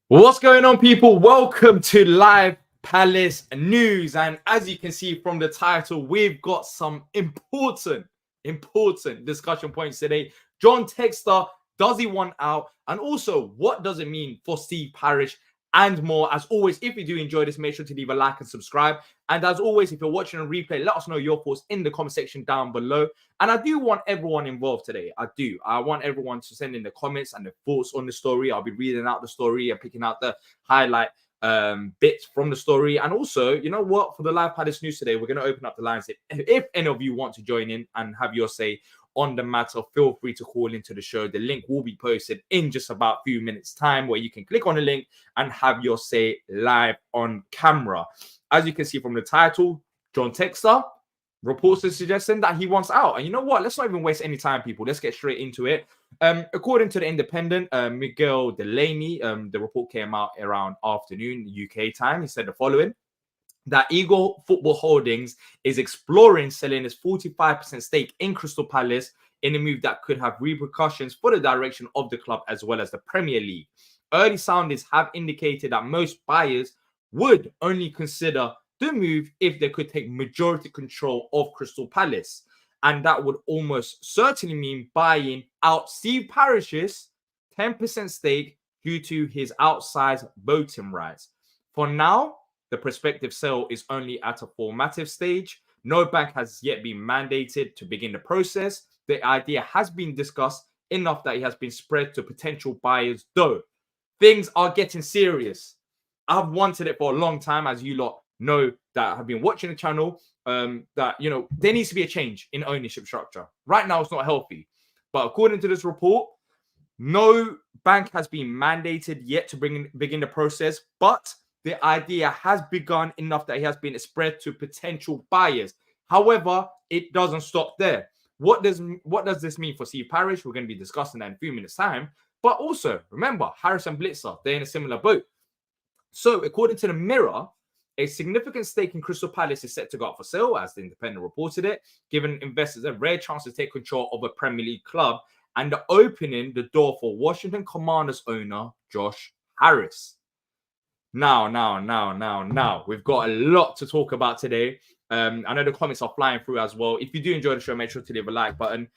What's going on, people? Welcome to Live Palace News. And as you can see from the title, we've got some important discussion points today. John Textor, does he want out? And also, what does it mean for Steve Parish and more? As always, if you do enjoy this, make sure to leave a like and subscribe. And as always, if you're watching a replay, let us know your thoughts in the comment section down below. And I do want everyone involved today. I want everyone to send in the comments and the thoughts on the story. I'll be reading out the story and picking out the highlight bits from the story. And also, you know what? For the Live Palace News today, we're going to open up the lines. If any of you want to join in and have your say on the matter, feel free to call into the show. The link will be posted in just about a few minutes time, where you can click on the link and have your say live on camera. As you can see from the title, John Textor reports are suggesting that he wants out. And you know what? Let's not even waste any time, people. Let's get straight into it. According to the Independent, Miguel Delaney, the report came out around afternoon UK time. He said the following: that Eagle Football Holdings is exploring selling its 45% stake in Crystal Palace in a move that could have repercussions for the direction of the club as well as the Premier League. Early soundings have indicated that most buyers would only consider the move if they could take majority control of Crystal Palace. And that would almost certainly mean buying out Steve Parish's 10% stake due to his outsized voting rights. For now, the prospective sale is only at a formative stage. No bank has yet been mandated to begin the process. The idea has been discussed enough that it has been spread to potential buyers, though. Things are getting serious. I've wanted it for a long time, as you lot know that have been watching the channel, that, you know, there needs to be a change in ownership structure. Right now, it's not healthy. But according to this report, no bank has been mandated yet to begin the process, but the idea has begun enough that it has been spread to potential buyers. However, it doesn't stop there. What does this mean for Steve Parish? We're going to be discussing that in a few minutes' time. But also, remember, Harris and Blitzer, they're in a similar boat. So, according to the Mirror, a significant stake in Crystal Palace is set to go up for sale, as the Independent reported it, giving investors a rare chance to take control of a Premier League club and opening the door for Washington Commanders owner Josh Harris. Now, we've got a lot to talk about today. I know the comments are flying through as well. If you do enjoy the show, make sure to leave a like button.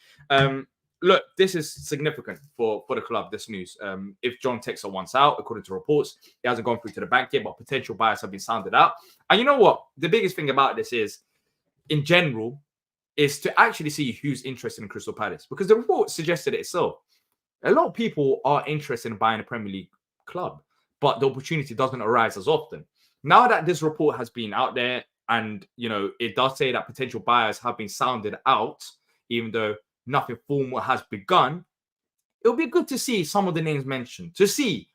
Look, this is significant for the club, this news. If John Textor wants out, according to reports, he hasn't gone through to the bank yet, but potential buyers have been sounded out. And you know what? The biggest thing about this is, in general, is to actually see who's interested in Crystal Palace, because the report suggested it itself. A lot of people are interested in buying a Premier League club, but the opportunity doesn't arise as often. Now that this report has been out there, and, you know, it does say that potential buyers have been sounded out, even though nothing formal has begun, it'll be good to see some of the names mentioned, to see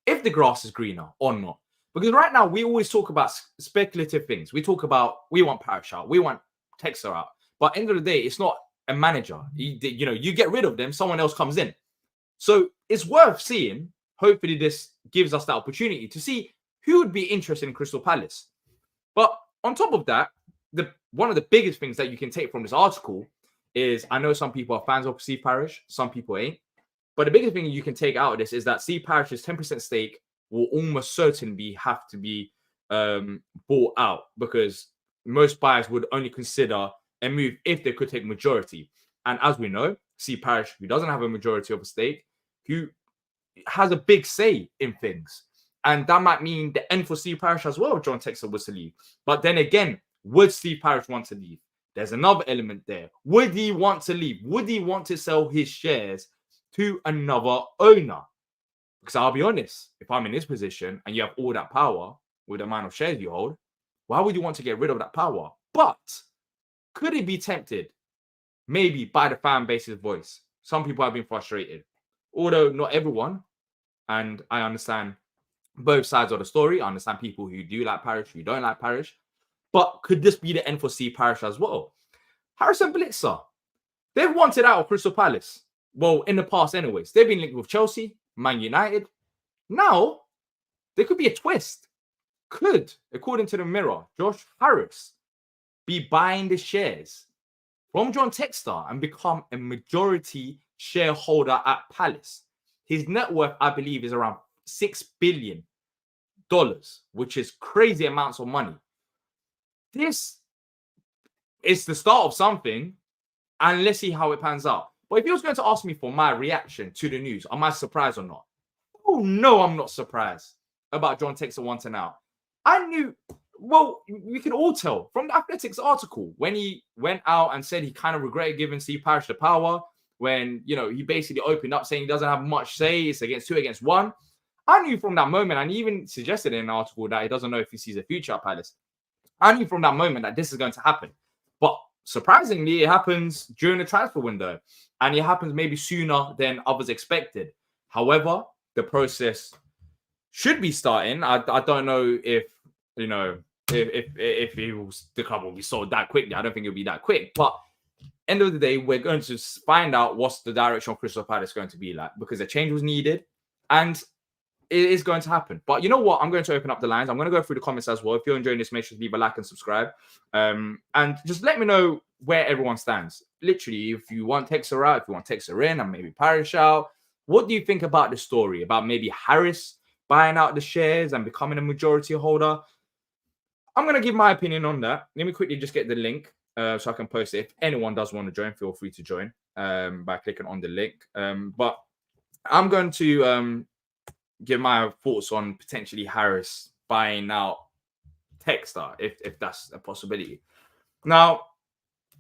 if the grass is greener or not. Because right now, we always talk about speculative things. We talk about, we want Parish out, we want Textor out. But at the end of the day, it's not a manager. You know, you get rid of them, someone else comes in. So it's worth seeing. Hopefully, this gives us that opportunity to see who would be interested in Crystal Palace. But on top of that, one of the biggest things that you can take from this article is, I know some people are fans of Steve Parish, some people ain't. But the biggest thing you can take out of this is that Steve Parish's 10% stake will almost certainly have to be bought out, because most buyers would only consider a move if they could take majority. And as we know, Steve Parish, who doesn't have a majority of a stake, who has a big say in things. And that might mean the end for Steve Parish as well if John Textor was to leave. But then again, would Steve Parish want to leave? There's another element there. Would he want to leave? Would he want to sell his shares to another owner? Because I'll be honest, if I'm in his position and you have all that power with the amount of shares you hold, why would you want to get rid of that power? But could he be tempted? Maybe by the fan base's voice. Some people have been frustrated, although not everyone. And I understand both sides of the story. I understand people who do like Parish, who don't like Parish. But could this be the end for Steve Parish as well? Harris and Blitzer, they've wanted out of Crystal Palace. Well, in the past anyways. They've been linked with Chelsea, Man United. Now, there could be a twist. Could, according to the Mirror, Josh Harris be buying the shares from John Textor and become a majority shareholder at Palace? His net worth, I believe, is around $6 billion, which is crazy amounts of money. This is the start of something, and let's see how it pans out. But if you was going to ask me for my reaction to the news, am I surprised or not? Oh no, I'm not surprised about John Textor wanting out. I knew, well, we can all tell from the Athletics article when he went out and said he kind of regretted giving Steve Parish the power, when, you know, he basically opened up saying he doesn't have much say, it's against 2 against 1. I knew from that moment, and he even suggested in an article that he doesn't know if he sees a future at Palace. I knew from that moment that this is going to happen. But surprisingly, it happens during the transfer window, and it happens maybe sooner than others expected. However, the process should be starting. I don't know if, you know, if the club will be sold that quickly. I don't think it'll be that quick. But end of the day, we're going to find out what's the direction of Crystal Palace going to be like, because a change was needed, and it is going to happen. But you know what? I'm going to open up the lines. I'm going to go through the comments as well. If you're enjoying this, make sure to leave a like and subscribe. And just let me know where everyone stands. Literally, if you want Textor out, if you want Textor in, and maybe Parish out. What do you think about the story? About maybe Harris buying out the shares and becoming a majority holder? I'm going to give my opinion on that. Let me quickly just get the link so I can post it. If anyone does want to join, feel free to join by clicking on the link. But I'm going to give my thoughts on potentially Harris buying out Textor, if that's a possibility. Now,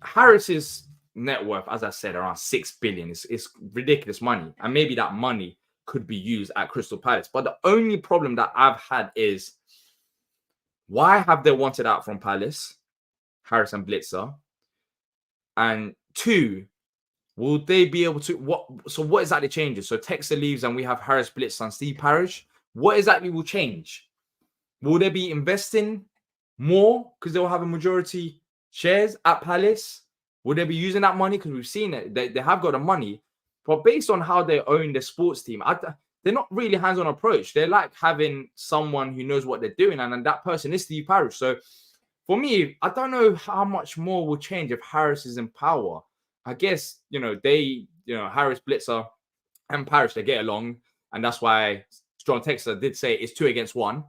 Harris's net worth, as I said, around $6 billion. It's ridiculous money, and maybe that money could be used at Crystal Palace. But the only problem that I've had is, why have they wanted out from Palace, Harris and Blitzer? And 2, will they be able to what exactly changes? So Textor leaves and we have Harris, Blitzer, and Steve Parish. What exactly will change? Will they be investing more because they'll have a majority shares at Palace? Will they be using that money? Because we've seen it. They have got the money. But based on how they own the sports team, they're not really hands-on approach. They're like having someone who knows what they're doing, and that person is Steve Parish. So for me, I don't know how much more will change if Harris is in power. I guess, Harris, Blitzer, and Parish, they get along. And that's why John Textor did say it's 2 against 1.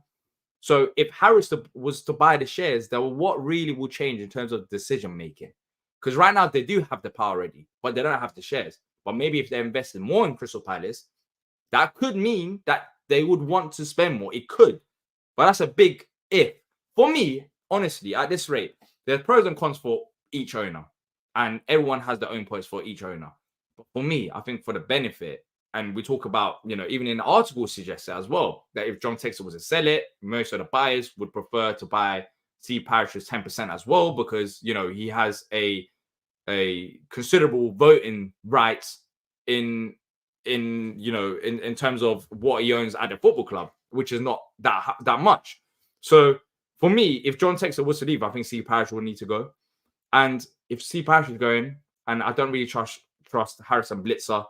So if Harris was to buy the shares, then what really will change in terms of decision-making? Because right now they do have the power already, but they don't have the shares. But maybe if they're investing more in Crystal Palace, that could mean that they would want to spend more. It could. But that's a big if. For me, honestly, at this rate, there's pros and cons for each owner. And everyone has their own points for each owner. But for me, I think for the benefit, and we talk about, even in the article suggests it as well, that if John Textor was to sell it, most of the buyers would prefer to buy Steve Parish's 10% as well, because, he has a considerable voting rights in terms of what he owns at the football club, which is not that much. So for me, if John Textor was to leave, I think Steve Parish would need to go. And if Steve Parish is going, and I don't really trust Harris and Blitzer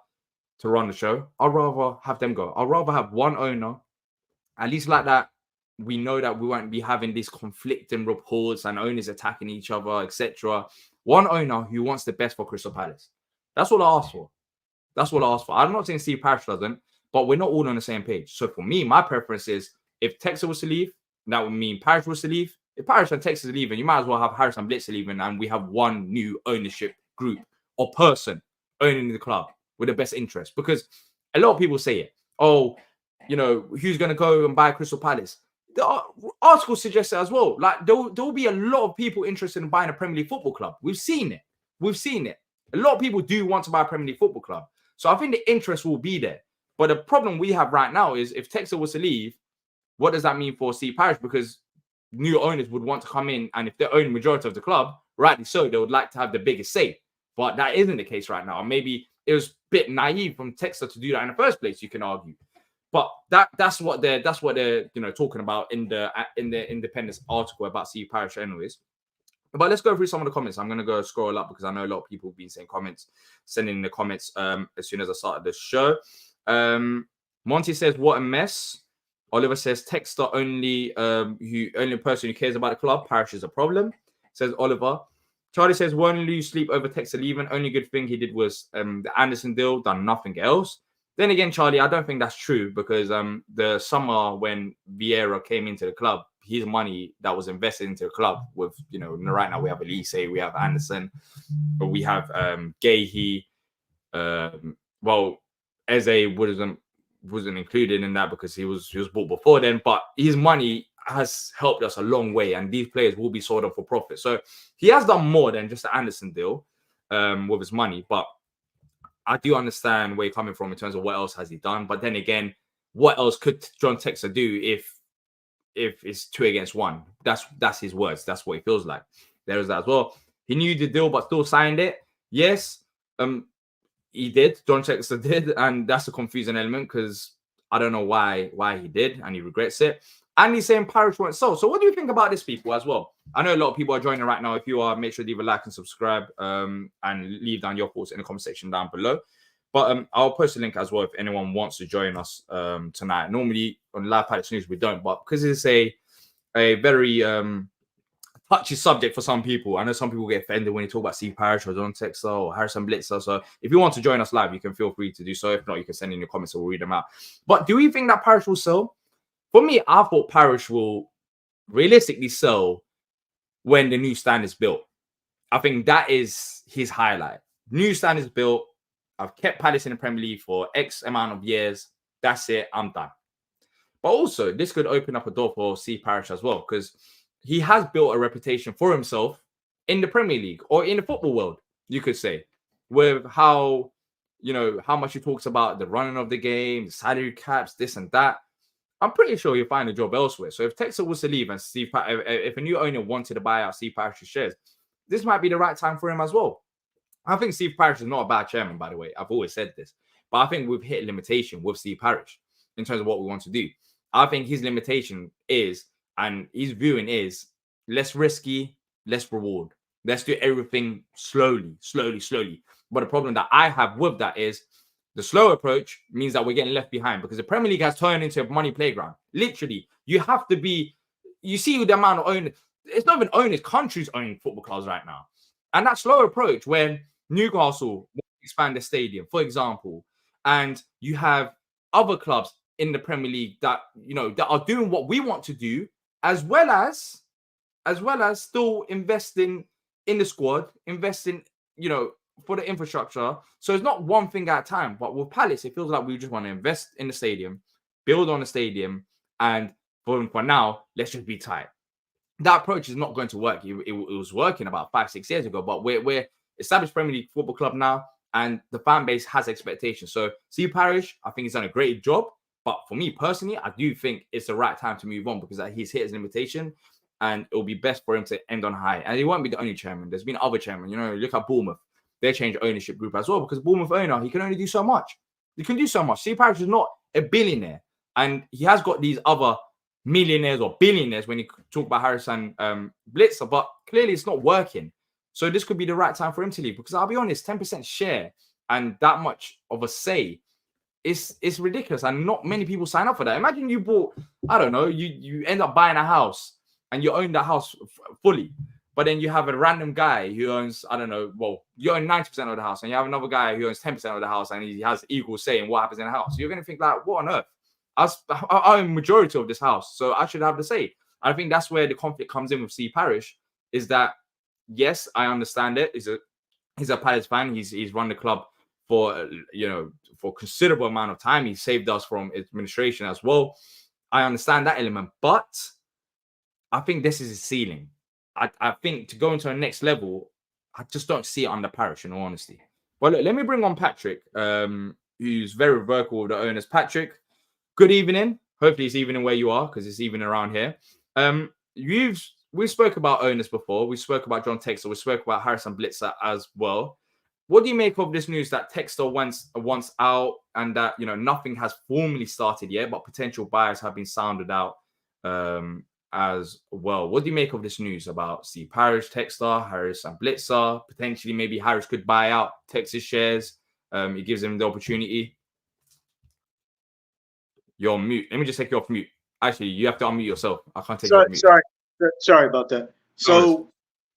to run the show, I'd rather have them go. I'd rather have one owner, at least like that. We know that we won't be having these conflicting reports and owners attacking each other, etc. One owner who wants the best for Crystal Palace. That's what I ask for. That's what I ask for. I'm not saying Steve Parish doesn't, but we're not all on the same page. So for me, my preference is if Textor was to leave, that would mean Parish was to leave. If Parish and Textor are leaving, you might as well have Harris and Blitzer leaving, and we have one new ownership group or person owning the club with the best interest. Because a lot of people say it. Oh, who's going to go and buy Crystal Palace? The article suggests it as well. Like, there will be a lot of people interested in buying a Premier League football club. We've seen it. A lot of people do want to buy a Premier League football club. So I think the interest will be there. But the problem we have right now is if Textor was to leave, what does that mean for Steve Parish? Because new owners would want to come in, and if they own the majority of the club, rightly so, they would like to have the biggest say. But that isn't the case right now. And maybe it was a bit naive from Textor to do that in the first place, you can argue. But that's what they're talking about in the Independence article about Steve Parish anyways. But let's go through some of the comments. I'm going to go scroll up because I know a lot of people have been sending in the comments as soon as I started the show. Monty says, what a mess. Oliver says, Textor only person who cares about the club. Parish is a problem, says Oliver. Charlie says, won't lose sleep over Textor leaving. Only good thing he did was the Anderson deal, done nothing else. Then again, Charlie, I don't think that's true because the summer when Vieira came into the club, his money that was invested into the club with, you know, right now we have Elise, we have Anderson, but we have Gahey. Well, Eze wasn't included in that because he was bought before then, but his money has helped us a long way, and these players will be sold on for profit. So he has done more than just the Anderson deal with his money, but I do understand where you're coming from in terms of what else has he done. But then again, what else could John Textor do if it's 2 against 1? That's his words. That's what it feels like. There is that as well. He knew the deal, but still signed it. Yes, he did. John Textor did, and that's a confusing element because I don't know why he did, and he regrets it. And he's saying Parish won't sell. So what do you think about this, people, as well? I know a lot of people are joining right now. If you are, make sure to leave a like and subscribe, and leave down your thoughts in the comment section down below. But I'll post a link as well if anyone wants to join us tonight. Normally on Live Palace News we don't, but because it's a very touchy subject for some people. I know some people get offended when you talk about Steve Parish or John Textor or Harrison Blitzer. So if you want to join us live, you can feel free to do so. If not, you can send in your comments and we'll read them out. But do we think that Parish will sell? For me, I thought Parish will realistically sell when the new stand is built. I think that is his highlight. New stand is built. I've kept Palace in the Premier League for X amount of years. That's it. I'm done. But also, this could open up a door for Steve Parish as well, because he has built a reputation for himself in the Premier League or in the football world, you could say, with how, you know, how much he talks about the running of the game, the salary caps, this and that. I'm pretty sure he'll find a job elsewhere. So if Textor was to leave and if a new owner wanted to buy out Steve Parish's shares, this might be the right time for him as well. I think Steve Parish is not a bad chairman, by the way. I've always said this. But I think we've hit a limitation with Steve Parish in terms of what we want to do. I think his limitation is, and his viewing is, less risky, less reward. Let's do everything slowly. But the problem that I have with that is the slow approach means that we're getting left behind because the Premier League has turned into a money playground. Literally, you have to be, you see the amount of owners, it's not even owners, countries owning football clubs right now. And that slow approach when Newcastle expand the stadium, for example, and you have other clubs in the Premier League that, you know, that are doing what we want to do, as well as still investing in the squad, investing, you know, for the infrastructure. So it's not one thing at a time. But with Palace, it feels like we just want to invest in the stadium, build on the stadium, and for now, let's just be tight. That approach is not going to work. It was working about 5-6 years ago, but we're established Premier League football club now, and the fan base has expectations. So Steve Parish, I think he's done a great job. But for me personally, I do think it's the right time to move on because he's hit his limitation, and it'll be best for him to end on high. And he won't be the only chairman. There's been other chairmen. You know, look at Bournemouth. They changed ownership group as well because Bournemouth owner, he can only do so much. He can do so much. Steve Parish is not a billionaire, and he has got these other millionaires or billionaires when you talk about Harrison Blitzer, but clearly it's not working. So this could be the right time for him to leave because I'll be honest, 10% share and that much of a say, it's ridiculous, and not many people sign up for that. Imagine you bought, I don't know, you end up buying a house and you own that house fully, but then you have a random guy who owns, I don't know, well, you own 90% of the house, and you have another guy who owns 10% of the house, and he has equal say in what happens in the house. So you're going to think like, what on earth? I own majority of this house, so I should have the say. I think that's where the conflict comes in with Steve Parish. Is that, yes, I understand it. He's a Palace fan. He's run the club for, you know, for a considerable amount of time. He saved us from administration as well. I understand that element, but I think this is his ceiling. I think to go into the next level, I just don't see it under Parish, in all honesty. Well, look, let me bring on Patrick, who's very vocal with the owners. Patrick, good evening. Hopefully it's evening where you are because it's even around here. We spoke about owners before. We spoke about John Textor. We spoke about Harrison Blitzer as well. What do you make of this news that Textor wants out and that, you know, nothing has formally started yet, but potential buyers have been sounded out as well? What do you make of this news about Steve Parish, Textor, Harrison Blitzer? Potentially, maybe Harris could buy out Texas shares. It gives him the opportunity. You're on mute. Let me just take you off mute. Actually, you have to unmute yourself. I can't take you off mute. Sorry about that. So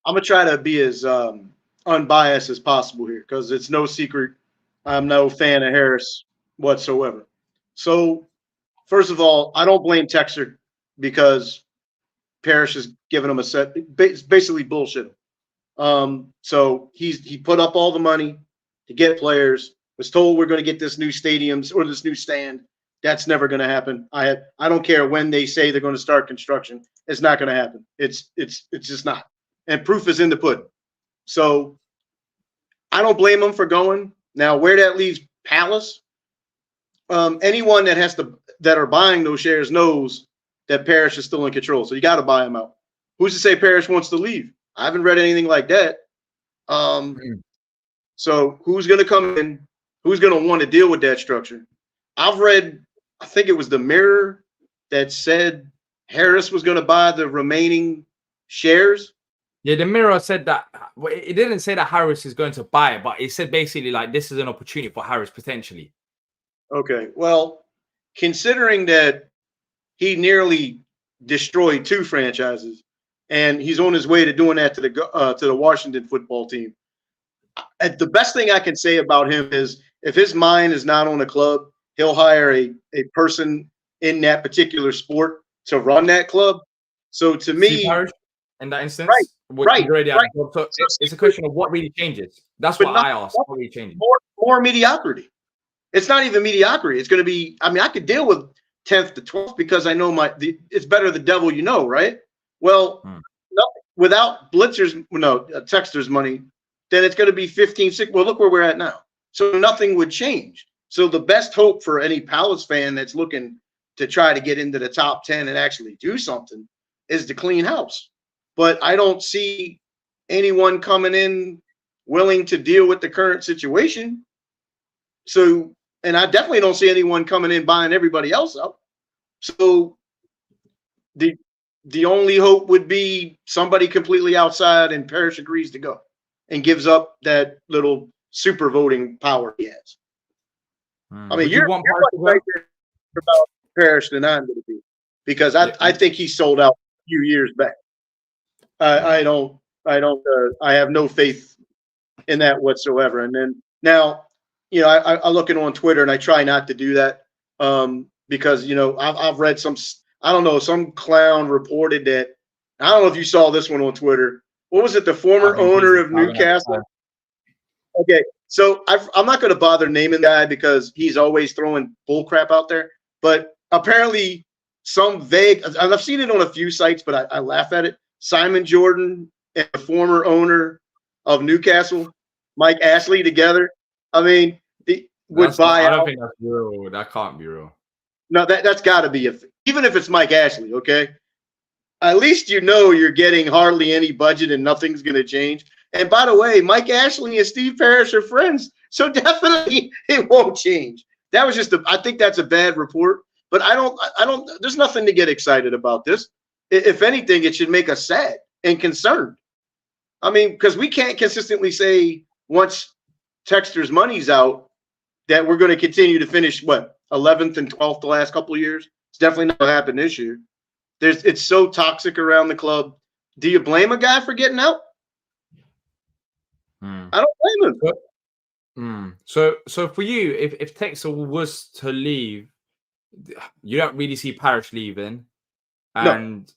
I'm gonna try to be as unbiased as possible here because it's no secret I'm no fan of Harris. whatsoever. So, first of all, I don't blame Texter because Parish is giving him a set. It's basically bullshit. So he put up all the money to get players. Was told we're going to get this new stadiums or this new stand. That's never going to happen. I don't care when they say they're going to start construction. It's not going to happen. It's just not. And proof is in the pudding. So I don't blame them for going. Now, where that leaves Palace, anyone that are buying those shares knows that Parish is still in control. So you got to buy them out. Who's to say Parish wants to leave? I haven't read anything like that. So who's going to come in? Who's going to want to deal with that structure? I've read, I think it was the Mirror that said Harris was going to buy the remaining shares. Yeah, the Mirror said that. It didn't say that Harris is going to buy it, but it said basically like this is an opportunity for Harris potentially. Okay, well, considering that he nearly destroyed 2 franchises, and he's on his way to doing that to the Washington football team. The best thing I can say about him is if his mind is not on a club, he'll hire a person in that particular sport to run that club. So to me, Parish, in that instance, right. So it's a question of what really changes. That's what I asked. What really changes? More mediocrity. It's not even mediocrity. It's going to be. I mean, I could deal with 10th to 12th because I know it's better the devil you know, right? Well, without Texter's money, then it's going to be 15, 6. Well, look where we're at now. So nothing would change. So the best hope for any Palace fan that's looking to try to get into the top 10 and actually do something is to clean house. But I don't see anyone coming in willing to deal with the current situation. So, and I definitely don't see anyone coming in buying everybody else up. So the only hope would be somebody completely outside and Parish agrees to go and gives up that little super voting power he has. I mean, you're right there about Parish than I'm going to be because I think he sold out a few years back. I have no faith in that whatsoever. And then now, you know, I look on Twitter and I try not to do that because, you know, I've read some clown reported that, I don't know if you saw this one on Twitter. What was it? The former owner of Newcastle. Okay. So I'm not going to bother naming the guy because he's always throwing bull crap out there. But apparently some vague, I've seen it on a few sites, but I laugh at it. Simon Jordan and the former owner of Newcastle, Mike Ashley, together. I mean, would buy out. I don't think that's real. That can't be real. No, that's got to be even if it's Mike Ashley, okay? At least you know you're getting hardly any budget and nothing's going to change. And by the way, Mike Ashley and Steve Parish are friends, so definitely it won't change. That was just I think that's a bad report, but I don't. There's nothing to get excited about this. If anything, it should make us sad and concerned. I mean, because we can't consistently say once Texter's money's out that we're going to continue to finish 11th and 12th the last couple of years. It's definitely not going to happen this year. It's so toxic around the club. Do you blame a guy for getting out? I don't blame him. So for you, if Texter was to leave, you don't really see Parish leaving, and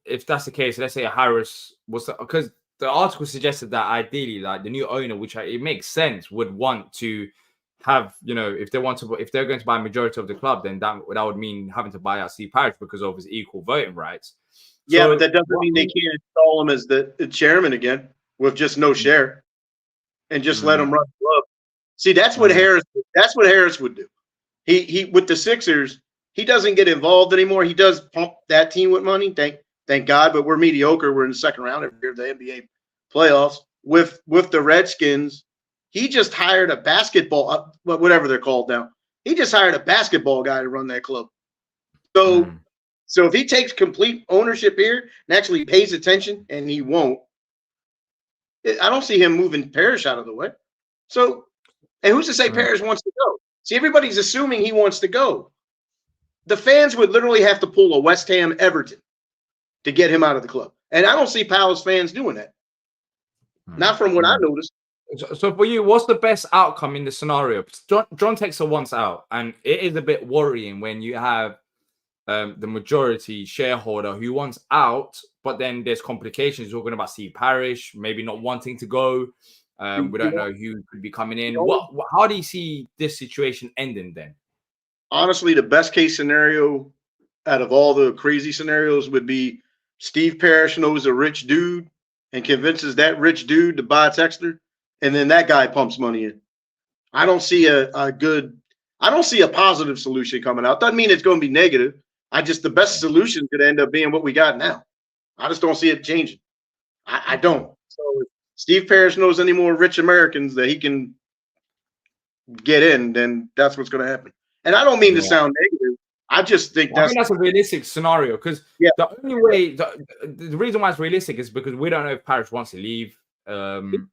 if that's the case, let's say Harris was, because the article suggested that ideally, like the new owner, which it makes sense, would want to have, you know, if they're going to buy a majority of the club, then that would mean having to buy out Steve Parish because of his equal voting rights. Yeah, so, but that doesn't mean they can't install him as the chairman again with just no share and just let him run the club. See, that's what Harris would do. He with the Sixers, he doesn't get involved anymore. He does pump that team with money. Thank God, but we're mediocre. We're in the second round every year of the NBA playoffs. With the Redskins, he just hired a basketball, whatever they're called now. He just hired a basketball guy to run that club. So if he takes complete ownership here and actually pays attention, and he won't, I don't see him moving Parish out of the way. So, and who's to say Parish wants to go? See, everybody's assuming he wants to go. The fans would literally have to pull a West Ham Everton to get him out of the club. And I don't see Palace fans doing that. Not from what I noticed. So for you, what's the best outcome in the scenario? John Textor wants out, and it is a bit worrying when you have the majority shareholder who wants out, but then there's complications. Talking about Steve Parish maybe not wanting to go. We don't know who could be coming in. How do you see this situation ending then? Honestly, the best case scenario out of all the crazy scenarios would be Steve Parish knows a rich dude and convinces that rich dude to buy Texter, and then that guy pumps money in. I don't see I don't see a positive solution coming out. Doesn't mean it's going to be negative. The best solution could end up being what we got now. I just don't see it changing. I don't. So if Steve Parish knows any more rich Americans that he can get in, then that's what's going to happen. And I don't mean to sound negative. I just think I think that's a realistic scenario, because the only way, the reason why it's realistic is because we don't know if Parish wants to leave. Doesn't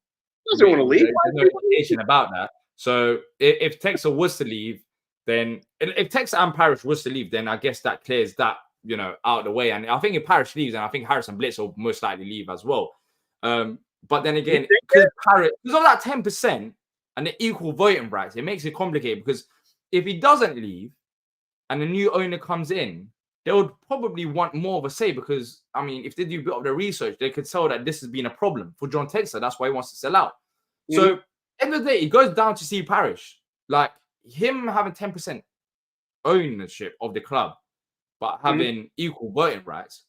want to leave. There's no indication about that. So if Textor was to leave, then if Textor and Parish was to leave, then I guess that clears that, out of the way. And I think if Parish leaves, and I think Harrison Blitz will most likely leave as well. But then again, because of that 10% and the equal voting rights, it makes it complicated, because if he doesn't leave and a new owner comes in, they would probably want more of a say, because, I mean, if they do a bit of their research, they could tell that this has been a problem for John Textor. That's why he wants to sell out. So, end of the day, it goes down to Steve Parish. Like, him having 10% ownership of the club, but having equal voting rights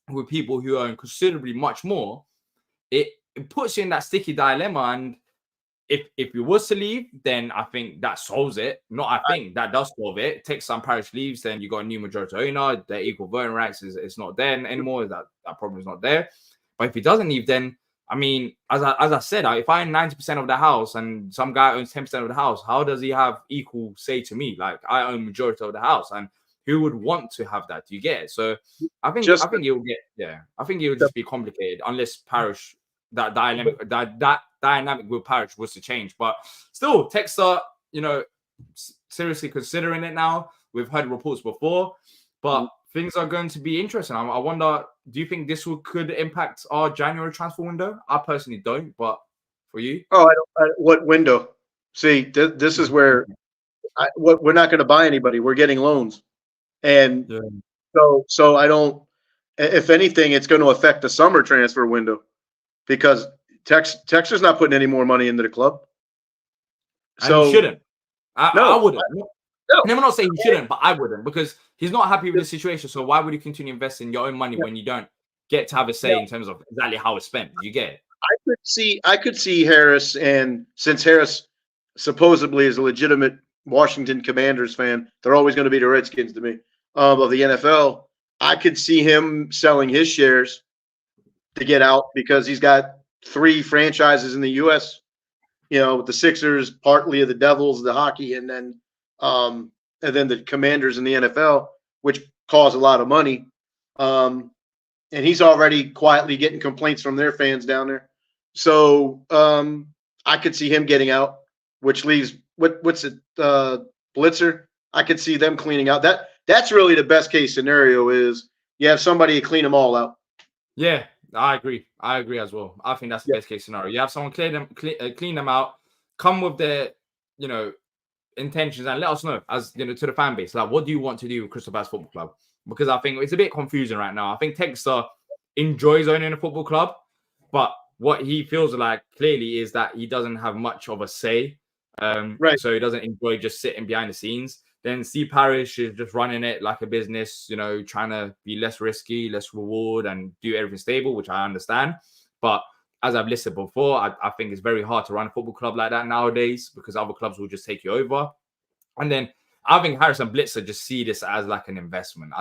with people who own considerably much more, it puts you in that sticky dilemma. And if he was to leave, then I think that solves it. That does solve it. Takes some Parish leaves, then you got a new majority owner. The equal voting rights is not there anymore. That problem is not there. But if he doesn't leave, then, I mean, as I said, if I own 90% of the house and some guy owns 10% of the house, how does he have equal say to me? Like, I own majority of the house, and who would want to have that? Do you get it? So I think it will just be complicated unless Parish, that dynamic with Parish was to change. But still, Textor, seriously considering it now. We've heard reports before, but things are going to be interesting. I wonder, do you think this could impact our January transfer window? I personally don't, but for you? Oh, what window? See, this is where we're not going to buy anybody. We're getting loans. And so I don't, if anything, it's going to affect the summer transfer window, because Texter's not putting any more money into the club. So he shouldn't. I wouldn't. No. I'm not saying he shouldn't, but I wouldn't, because he's not happy with the situation. So why would you continue investing your own money when you don't get to have a say in terms of exactly how it's spent? You get it? I could see Harris, and since Harris supposedly is a legitimate Washington Commanders fan, they're always going to be the Redskins to me, of the NFL. I could see him selling his shares to get out, because he's got 3 franchises in the U.S., with the Sixers, partly of the Devils, the hockey, and then the Commanders in the NFL, which cause a lot of money. And he's already quietly getting complaints from their fans down there. So I could see him getting out, which leaves Blitzer. I could see them cleaning out. That's really the best case scenario, is you have somebody to clean them all out. Yeah, I agree. I agree as well. I think that's the best case scenario. You have someone clean them out, come with their, intentions, and let us know, as to the fan base, like, what do you want to do with Crystal Palace Football Club? Because I think it's a bit confusing right now. I think Textor enjoys owning a football club, but what he feels like clearly is that he doesn't have much of a say. Right. So he doesn't enjoy just sitting behind the scenes. Then Steve Parish is just running it like a business, trying to be less risky, less reward, and do everything stable, which I understand. But as I've listed before, I think it's very hard to run a football club like that nowadays, because other clubs will just take you over. And then I think Harrison Blitzer just see this as like an investment.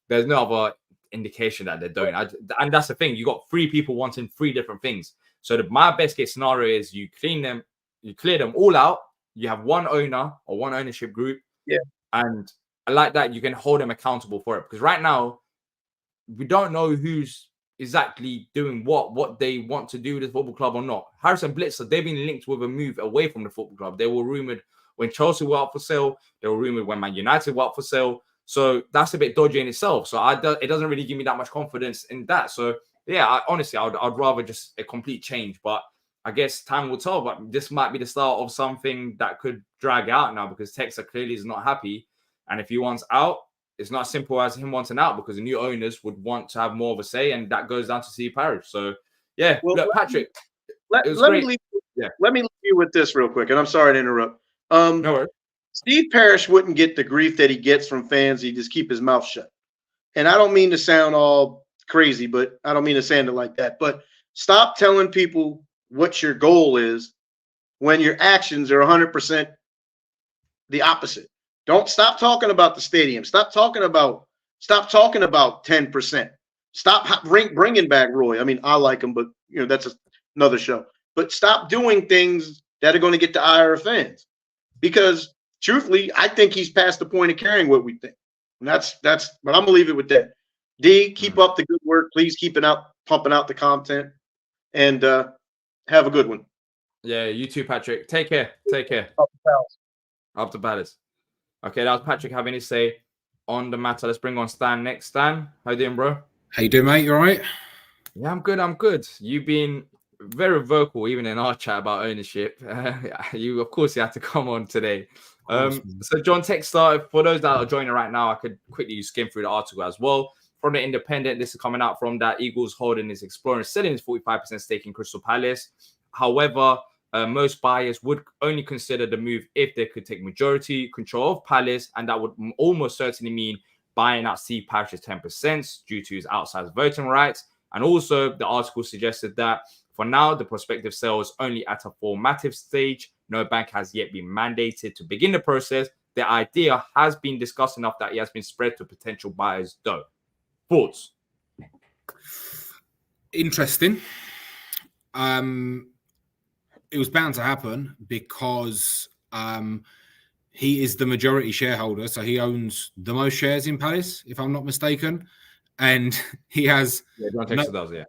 There's no other indication that they're doing. And that's the thing. You got 3 people wanting 3 different things. So my best case scenario is you clear them all out. You have one owner or one ownership group. Yeah. And like that, you can hold them accountable for it. Because right now, we don't know who's exactly doing what they want to do with the football club or not. Harrison Blitzer, they've been linked with a move away from the football club. They were rumored when Chelsea were up for sale. They were rumored when Man United were up for sale. So that's a bit dodgy in itself. So it doesn't really give me that much confidence in that. So yeah, honestly, I'd rather just a complete change. But I guess time will tell, but this might be the start of something that could drag out now because Texas clearly is not happy. And if he wants out, it's not as simple as him wanting out because the new owners would want to have more of a say, and that goes down to Steve Parish. So, yeah, Well, look, Patrick, it was let great. me let me leave you with this real quick, and I'm sorry to interrupt. No worries. Steve Parish wouldn't get the grief that he gets from fans. He just keep his mouth shut. And I don't mean to sound all crazy, but I don't mean to sound it like that. But stop telling people what your goal is when your actions are 100% the opposite. Don't stop talking about the stadium. Stop talking about 10%. Stop bringing back Roy. I mean, I like him, but that's another show. But stop doing things that are going to get the ire of fans, because truthfully, I think he's past the point of caring what we think. And that's. But I'm gonna leave it with that. D, keep up the good work. Please keep it out, pumping out the content, and have a good one. Yeah, you too, Patrick. Take care. Take care. Up to Palace. Okay, that was Patrick having his say on the matter. Let's bring on Stan next. Stan, how you doing, bro? How you doing, mate? You all right? Yeah, I'm good. I'm good. You've been very vocal, even in our chat about ownership. You, of course, you had to come on today. So John Textor, for those that are joining right now, I could quickly skim through the article as well. From the Independent, this is coming out from that Eagles holding is exploring selling his 45% stake in Crystal Palace. However, most buyers would only consider the move if they could take majority control of Palace, and that would almost certainly mean buying out Steve Parish's 10% due to his outside voting rights. And also, the article suggested that for now, the prospective sale is only at a formative stage. No bank has yet been mandated to begin the process. The idea has been discussed enough that it has been spread to potential buyers, though. Thoughts? Interesting. It was bound to happen because he is the majority shareholder, so he owns the most shares in Palace, if I'm not mistaken, and he has. Yeah, John Textor does, yeah.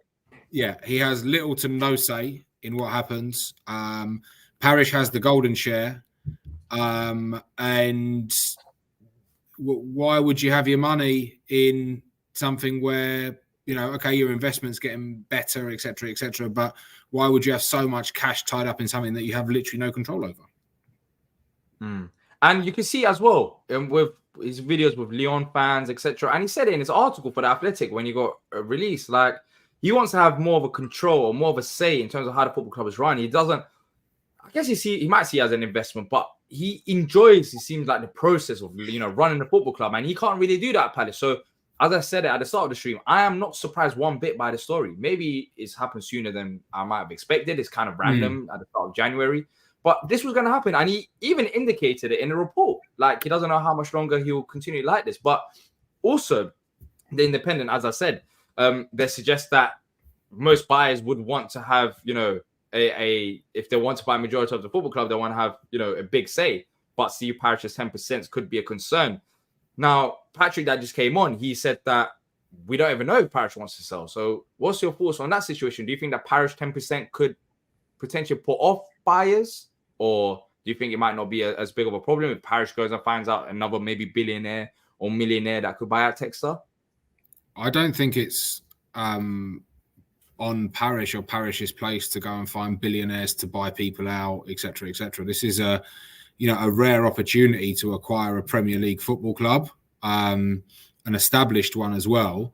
Yeah, he has little to no say in what happens. Parish has the golden share, and why would you have your money in something where okay, your investment's getting better, etc., but why would you have so much cash tied up in something that you have literally no control over? And you can see as well with his videos with Lyon fans, etc. And he said it in his article for The Athletic when he got released, like he wants to have more of a control or more of a say in terms of how the football club is run. He doesn't. I guess he might see it as an investment, but he enjoys. It seems like the process of running the football club, and he can't really do that at Palace. So, as I said at the start of the stream, I am not surprised one bit by the story. Maybe it's happened sooner than I might have expected. It's kind of random at the start of January, but this was going to happen, and he even indicated it in the report. Like he doesn't know how much longer he will continue like this. But also, the Independent, as I said, they suggest that most buyers would want to have if they want to buy a majority of the football club, they want to have a big say. But Steve Parish's 10% could be a concern. Now, Patrick, that just came on, he said that we don't even know if Parish wants to sell. So what's your thoughts on that situation? Do you think that Parish 10% could potentially put off buyers? Or do you think it might not be as big of a problem if Parish goes and finds out another maybe billionaire or millionaire that could buy out Textor? I don't think it's on Parish or Parish's place to go and find billionaires to buy people out, etc., etc. This is a rare opportunity to acquire a Premier League football club, an established one as well.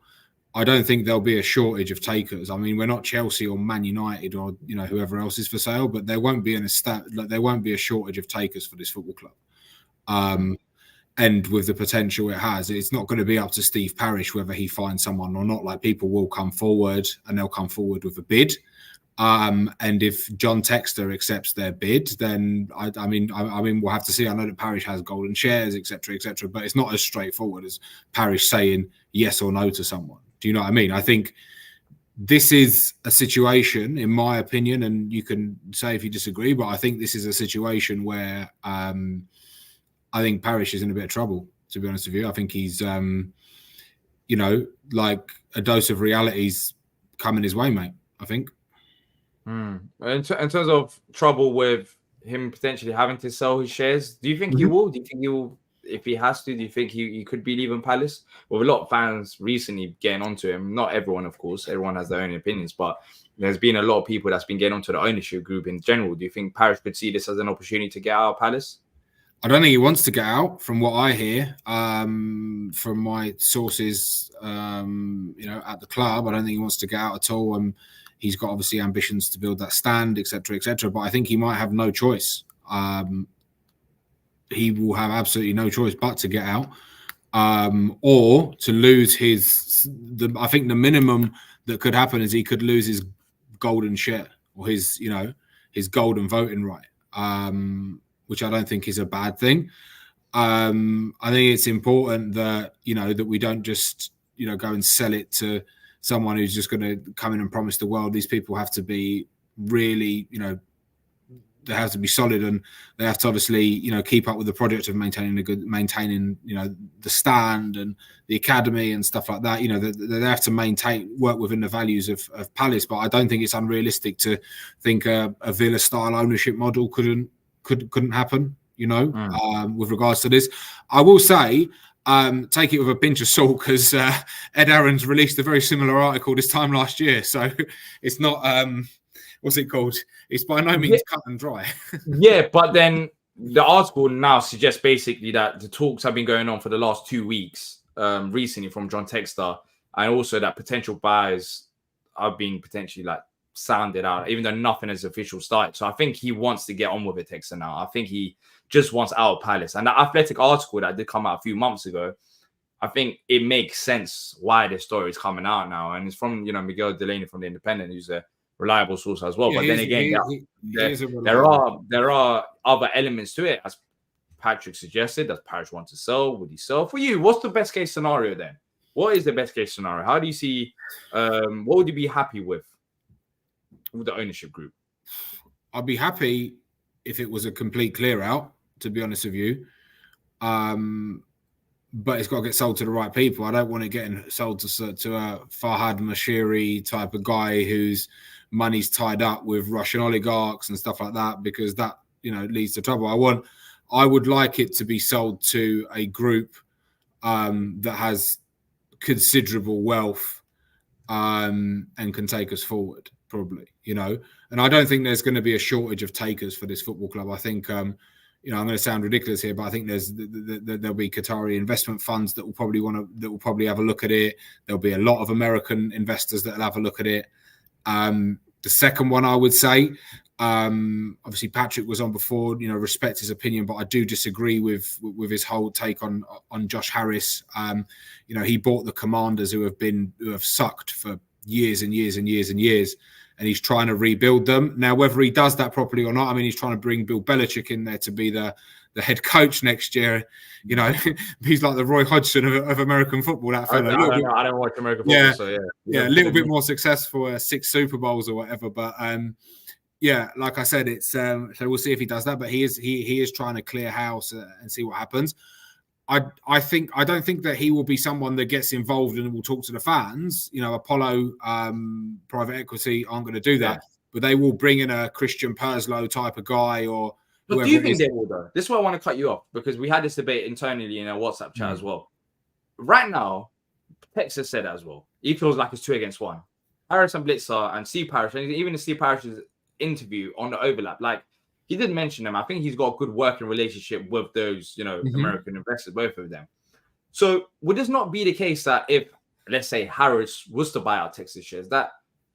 I don't think there'll be a shortage of takers. I mean, we're not Chelsea or Man United or whoever else is for sale, but there won't be there won't be a shortage of takers for this football club. And with the potential it has, it's not going to be up to Steve Parish whether he finds someone or not. Like, people will come forward and they'll come forward with a bid. And if John Textor accepts their bid, then I mean, we'll have to see. I know that Parish has golden shares, etc., but it's not as straightforward as Parish saying yes or no to someone. Do you know what I mean? I think this is a situation, in my opinion, and you can say if you disagree, but I think this is a situation where I think Parish is in a bit of trouble, to be honest with you. I think he's, like a dose of reality's coming his way, mate, I think. In terms of trouble with him potentially having to sell his shares, do you think he will? Do you think he will if he has to, do you think he could be leaving Palace? Well, a lot of fans recently getting onto him. Not everyone, of course. Everyone has their own opinions, but there's been a lot of people that's been getting onto the ownership group in general. Do you think Parish could see this as an opportunity to get out of Palace? I don't think he wants to get out, from what I hear, from my sources, at the club. I don't think he wants to get out at all. He's got obviously ambitions to build that stand, etc., etc. But I think he might have no choice. He will have absolutely no choice but to get out, or to lose I think the minimum that could happen is he could lose his golden share, or his golden voting right, which I don't think is a bad thing. I think it's important that that we don't just go and sell it to someone who's just going to come in and promise the world. These people have to be really, they have to be solid, and they have to obviously, keep up with the project of maintaining the stand and the academy and stuff like that. They have to work within the values of Palace. But I don't think it's unrealistic to think a Villa style ownership model couldn't happen. With regards to this, I will say, take it with a pinch of salt, because Ed Aaron's released a very similar article this time last year, so it's not what's it called? It's by no means cut and dry. Yeah, but then the article now suggests basically that the talks have been going on for the last 2 weeks, recently, from John Textor, and also that potential buyers are being potentially sounded out, even though nothing is official started. So I think he wants to get on with it, Textor, now. I think he just wants out of Palace. And the Athletic article that did come out a few months ago, I think it makes sense why this story is coming out now. And it's from, Miguel Delaney from The Independent, who's a reliable source as well. Yeah, but then again, there are other elements to it. As Patrick suggested, does Parish want to sell? Would he sell? For you, what's the best case scenario then? What is the best case scenario? How do you see, what would you be happy with the ownership group? I'd be happy if it was a complete clear out, to be honest with you. But it's got to get sold to the right people. I don't want it getting sold to a Farhad Mashiri type of guy whose money's tied up with Russian oligarchs and stuff like that, because that leads to trouble. I would like it to be sold to a group that has considerable wealth and can take us forward, probably. And I don't think there's going to be a shortage of takers for this football club. I think I'm going to sound ridiculous here, but I think there'll be Qatari investment funds that will probably have a look at it. There'll be a lot of American investors that'll have a look at it. The second one, I would say, obviously Patrick was on before, respect his opinion, but I do disagree with his whole take on Josh Harris. He bought the Commanders, who have sucked for years and years and years and years, and he's trying to rebuild them. Now, whether he does that properly or not, I mean, he's trying to bring Bill Belichick in there to be the head coach next year. He's like the Roy Hodgson of American football, that fella. I don't watch American football, so yeah, a little bit more successful, 6 Super Bowls or whatever. But like I said, it's so we'll see if he does that. But he is trying to clear house and see what happens. I don't think that he will be someone that gets involved and will talk to the fans. Apollo private equity aren't going to do that, but they will bring in a Christian Perslow type of guy or. But do you think they will, though? This is why I want to cut you off, because we had this debate internally in our WhatsApp chat as well. Right now, Texas said that as well. He feels like it's 2 against 1. Harris and Blitzer and Steve Parish, and even in Steve Parish's interview on the overlap, he did mention them. I think he's got a good working relationship with those, American investors, both of them. So would this not be the case that if, let's say, Harris was to buy out Texas shares, that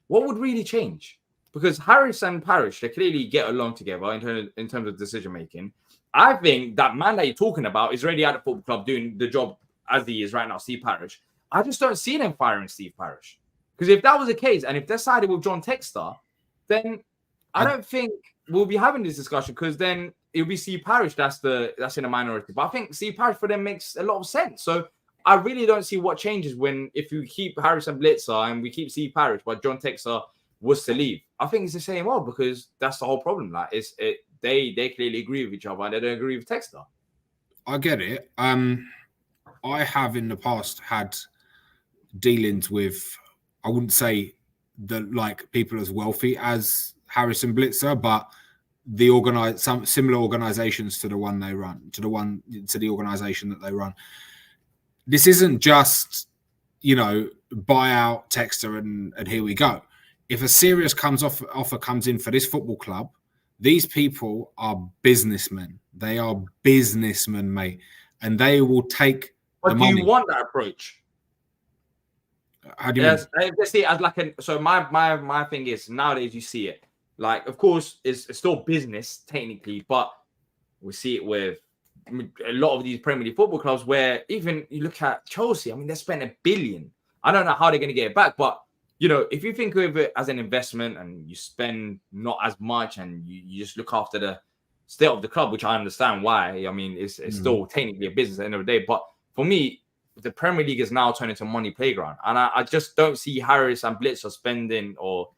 what would really change? Because Harris and Parish, they clearly get along together in terms of decision making. I think that man that you're talking about is already at the football club doing the job as he is right now, Steve Parish. I just don't see them firing Steve Parish. Because if that was the case, and if they're sided with John Textor, then I don't think we'll be having this discussion, because then it'll be Steve Parish that's in a minority. But I think Steve Parish for them makes a lot of sense. So I really don't see what changes if you keep Harris and Blitzer and we keep Steve Parish, but John Textor was to leave. I think it's the same old, because that's the whole problem. They clearly agree with each other and they don't agree with Textor. I get it. I have in the past had dealings with, I wouldn't say people as wealthy as Harris and Blitzer, but some similar organizations to the one they run, to the organization that they run. This isn't just, buy out Textor and here we go. If a serious offer comes in for this football club, these people are businessmen. They are businessmen, mate, and they will take the money. Do you want that approach? How do you mean? I see it as like so my thing is, nowadays you see it. Like, of course, it's still business technically, but we see it with a lot of these Premier League football clubs where even you look at Chelsea, I mean, they spent $1 billion. I don't know how they're going to get it back, but, if you think of it as an investment and you spend not as much and you just look after the state of the club, which I understand why. I mean, it's still technically a business at the end of the day. But for me, the Premier League is now turned into a money playground. And I just don't see Harris and Blitz are spending or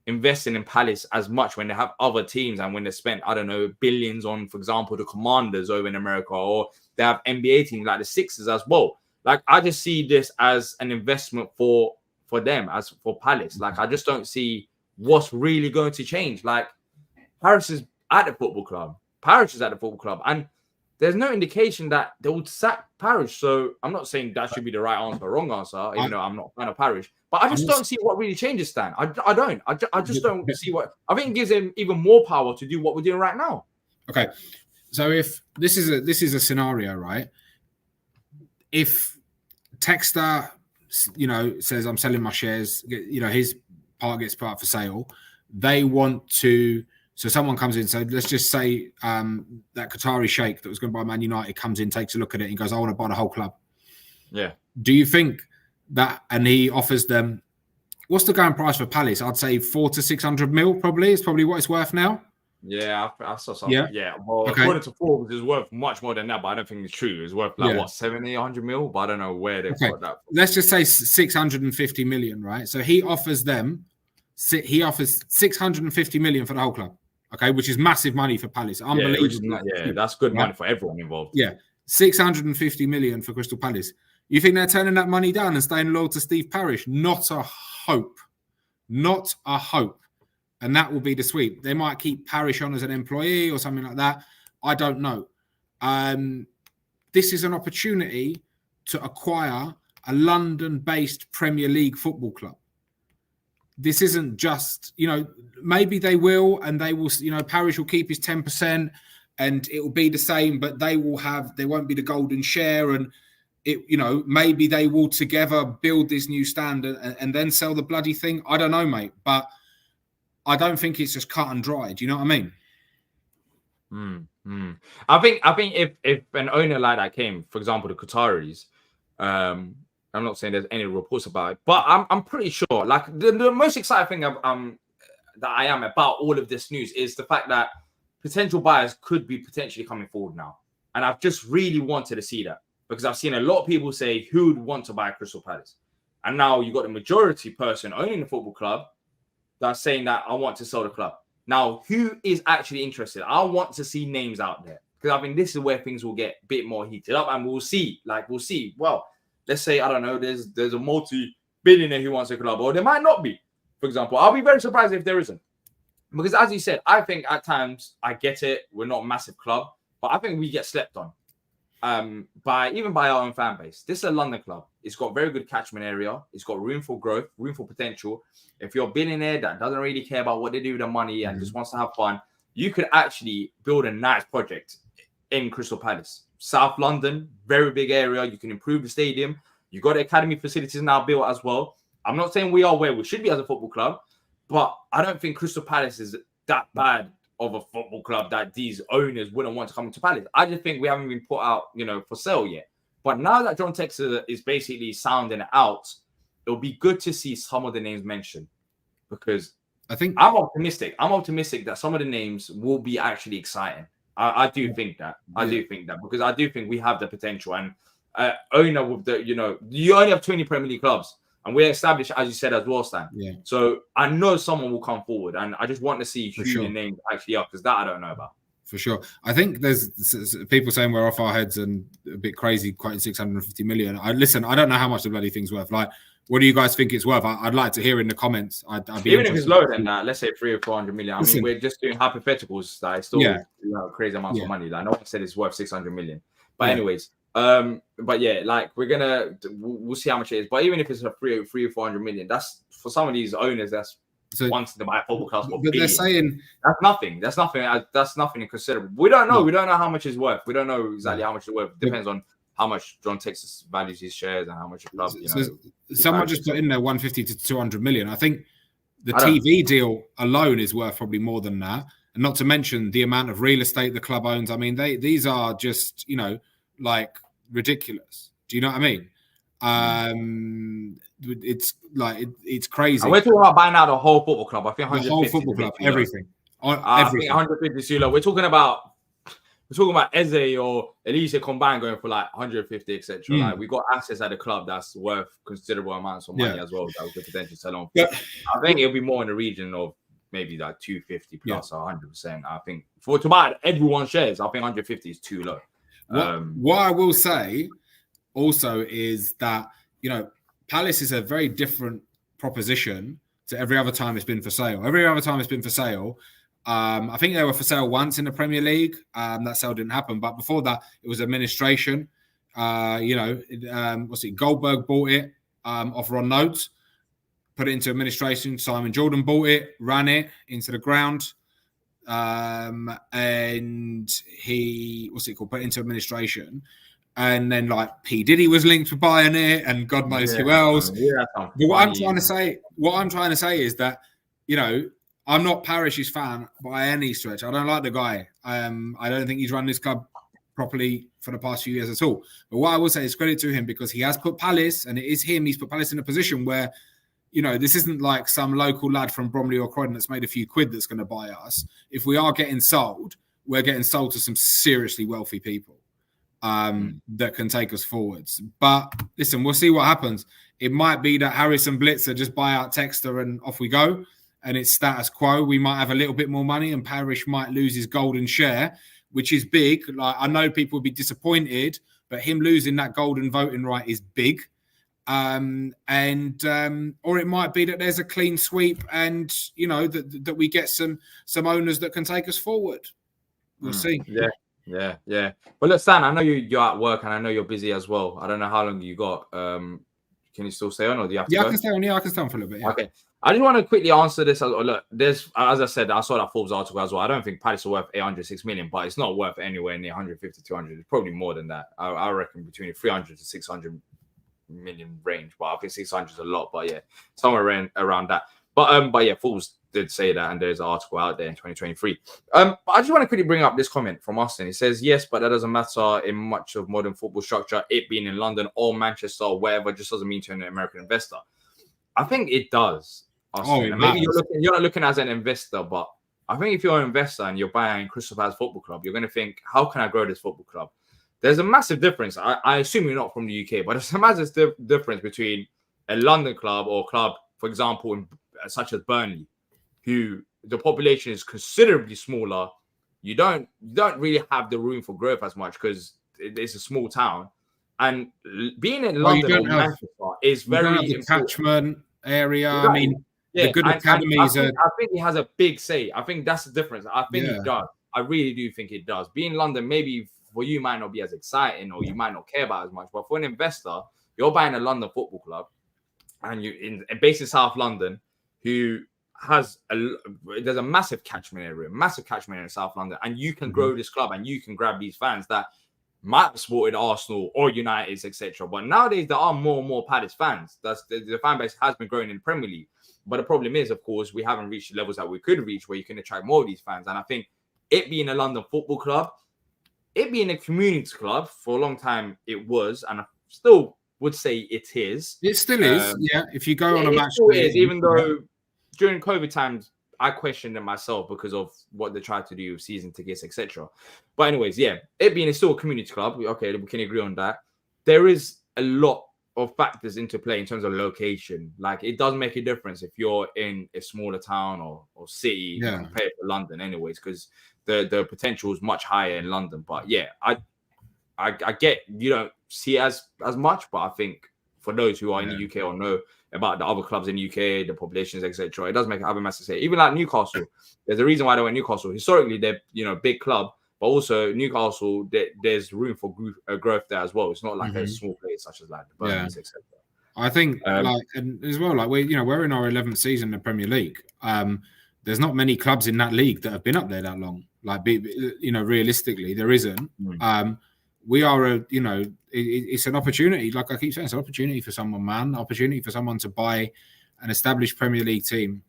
investing in Palace as much when they have other teams and when they spent, I don't know, billions on, for example, the Commanders over in America, or they have NBA teams like the Sixers as well. Like, I just see this as an investment for them, as for Palace. Like, I just don't see what's really going to change. Like, Parish is at the football club. Parish is at the football club. And there's no indication that they would sack Parish. So I'm not saying that should be the right answer or wrong answer, even though I'm not a fan of Parish. But I just don't see what really changes, Stan. I just don't see what. I think it gives him even more power to do what we're doing right now. Okay. So if this is a scenario, right? If Textor, says I'm selling my shares, his part gets put up for sale, they want to. So someone comes in. So let's just say that Qatari sheikh that was going to buy Man United comes in, takes a look at it, and goes, "I want to buy the whole club." Yeah. Do you think that? And he offers them. What's the going price for Palace? I'd say 400 to 600 mil. Probably it's probably what it's worth now. Yeah, I saw something. Yeah. Well, according to Forbes, it's worth much more than that, but I don't think it's true. It's worth what, 70, 100 mil? But I don't know where they've got that. Let's just say 650 million, right? So he offers 650 million for the whole club. Okay, which is massive money for Palace. Unbelievable. That's good money for everyone involved. Yeah, 650 million for Crystal Palace. You think they're turning that money down and staying loyal to Steve Parish? Not a hope. Not a hope. And that will be the sweep. They might keep Parish on as an employee or something like that. I don't know. This is an opportunity to acquire a London-based Premier League football club. This isn't just, maybe they will, and they will, Parish will keep his 10% and it will be the same, but they won't be the golden share. And maybe they will together build this new standard and then sell the bloody thing. I don't know, mate, but I don't think it's just cut and dry. Do you know what I mean? I think if an owner like that came, for example, the Qataris, I'm not saying there's any reports about it, but I'm pretty sure. Like the most exciting thing that I am about all of this news is the fact that potential buyers could be potentially coming forward now, and I've just really wanted to see that because I've seen a lot of people say who would want to buy Crystal Palace, and now you got the majority person owning the football club that's saying that I want to sell the club. Now, who is actually interested? I want to see names out there because I think this is where things will get a bit more heated up, and we'll see. Well, let's say, I don't know, there's a multi-billionaire who wants a club, or there might not be. For example, I'll be very surprised if there isn't. Because as you said, I think at times, I get it, we're not a massive club, but I think we get slept on by our own fan base. This is a London club. It's got very good catchment area. It's got room for growth, room for potential. If you're a billionaire that doesn't really care about what they do with the money and just wants to have fun, you could actually build a nice project in Crystal Palace. South London, very big area. You can improve the stadium. You got the academy facilities now built as well. I'm not saying we are where we should be as a football club, but I don't think Crystal Palace is that bad of a football club that these owners wouldn't want to come into Palace. I just think we haven't been put out, for sale yet. But now that John Textor is basically sounding it out, it'll be good to see some of the names mentioned because I think I'm optimistic. I'm optimistic that some of the names will be actually exciting. I do think that. I do think that because I do think we have the potential and owner with the, you only have 20 Premier League clubs and we're established, as you said, as well, Stan. Yeah. So I know someone will come forward and I just want to see who the names actually are because that I don't know about. For sure. I think there's people saying we're off our heads and a bit crazy quoting 650 million. I don't know how much the bloody thing's worth. Like, what do you guys think it's worth? I'd like to hear in the comments. I'd be even if it's lower than that, let's say 300 or 400 million. I mean, we're just doing hypotheticals that is still crazy amounts of money. Like no one said it's worth 600 million. But anyways, but yeah, like we'll see how much it is. But even if it's a 300 or 400 million, that's for some of these owners, that's wants to buy a football club. But they're saying that's nothing. That's nothing inconsiderable. We don't know. We don't know how much it's worth. We don't know exactly how much it's worth. It depends on how much John Textor values his shares and how much the club. Someone just put in there 150 to 200 million. I think the TV deal alone is worth probably more than that, and not to mention the amount of real estate the club owns. I mean, these are just like ridiculous. Do you know what I mean? It's like it's crazy. And we're talking about buying out the whole football club. I think 150 the whole football club, everything. I think 150 is too low. We're talking about Eze or Elise combined going for like 150, etc. Like we got assets at the club that's worth considerable amounts of money as well that we could potentially sell on. I think it'll be more in the region of maybe like 250 plus 100%. I think to buy everyone's shares, I think 150 is too low. What I will say also is that Palace is a very different proposition to every other time it's been for sale. Every other time it's been for sale, I think they were for sale once in the Premier League. That sale didn't happen. But before that, it was administration. Goldberg bought it off Ron Notes, put it into administration. Simon Jordan bought it, ran it into the ground. And he, put it into administration. And then like P. Diddy was linked to buying it and God knows who else. But what I'm trying to say is that, I'm not Parish's fan by any stretch. I don't like the guy. I don't think he's run this club properly for the past few years at all. But what I will say is credit to him because he has put Palace, and it is him, he's put Palace in a position where, this isn't like some local lad from Bromley or Croydon that's made a few quid that's going to buy us. If we are getting sold, we're getting sold to some seriously wealthy people that can take us forwards. But listen, we'll see what happens. It might be that Harris and Blitzer just buy out Textor and off we go. And it's status quo. We might have a little bit more money and Parish might lose his golden share, which is big. Like I know people will be disappointed, but him losing that golden voting right is big. Or it might be that there's a clean sweep and, that we get some owners that can take us forward. We'll see. Yeah. Well, look, Stan, I know you're at work and I know you're busy as well. I don't know how long you got. Can you still stay on or do you have to go? I can stay on. Yeah, I can stay on for a little bit. Yeah. Okay. I just want to quickly answer this. Look, there's, as I said, I saw that Forbes article as well. I don't think Palace are worth 806 million, but it's not worth anywhere near 150, 200. It's probably more than that. I reckon between 300 to 600 million range, but I think 600 is a lot. But yeah, somewhere around that. But yeah, Forbes did say that, and there's an article out there in 2023. But I just want to quickly bring up this comment from Austin. It says, yes, but that doesn't matter in much of modern football structure. It being in London or Manchester or wherever just doesn't mean to an American investor. I think it does. Maybe you're not looking as an investor, but I think if you're an investor and you're buying Crystal Palace Football Club, you're going to think, how can I grow this football club? There's a massive difference. I assume you're not from the UK, but there's a massive difference between a London club or club, for example, such as Burnley, who the population is considerably smaller. You don't really have the room for growth as much because it's a small town. And being in London or Manchester is very important. Catchment area. Exactly. I mean, the good academies I think he has a big say. I think that's the difference. I think it does. I really do think it does. Being in London, maybe for you might not be as exciting or you might not care about as much. But for an investor, you're buying a London football club and you're based in South London, who has there's a massive catchment area in South London, and you can grow this club and you can grab these fans that might have supported Arsenal or United, etc. But nowadays there are more and more Palace fans. That's the fan base has been growing in the Premier League. But the problem is, of course, we haven't reached the levels that we could reach where you can attract more of these fans. And I think it being a London football club, it being a community club for a long time, it was, and I still would say it is. It still is, yeah. If you go on a match, it is, even though during COVID times, I questioned it myself because of what they tried to do with season tickets, etc. But anyways, yeah, it being still a community club, okay, we can agree on that. There is a lot of factors into play in terms of location. Like, it does make a difference if you're in a smaller town or city compared to London anyways, because the potential is much higher in London. But yeah, I get you don't see it as much, but I think for those who are in the UK or know about the other clubs in the UK, the populations, etc., it does have a massive say. Even like Newcastle, there's a reason why they went Newcastle. Historically, they're big club, but also Newcastle, there's room for growth there as well. It's not like a small place such as like the Birmingham, etc. I think and as well, like we're in our 11th season in the Premier League. There's not many clubs in that league that have been up there that long. Like realistically, there isn't. We are it's an opportunity. Like I keep saying, it's an opportunity for someone, man. Opportunity for someone to buy an established Premier League team.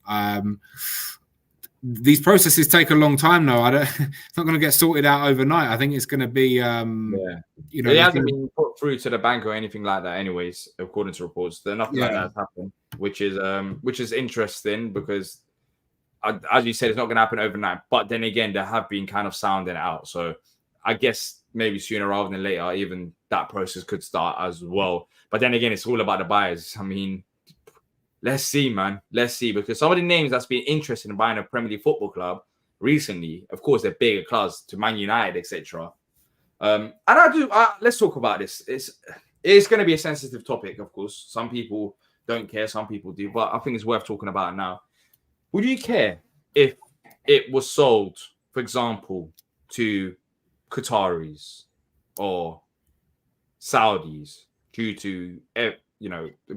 These processes take a long time, though. It's not going to get sorted out overnight. I think it's going to be, it hasn't been put through to the bank or anything like that. Anyways, according to reports, nothing like that has happened, which is interesting because, as you said, it's not going to happen overnight. But then again, they have been kind of sounding it out. So I guess maybe sooner rather than later, even that process could start as well. But then again, it's all about the buyers. I mean, let's see, man. Let's see, because some of the names that's been interested in buying a Premier League football club recently, of course, they're bigger clubs to Man United, etc. And let's talk about this. It's going to be a sensitive topic, of course. Some people don't care, some people do, but I think it's worth talking about now. Would you care if it was sold, for example, to Qataris or Saudis due to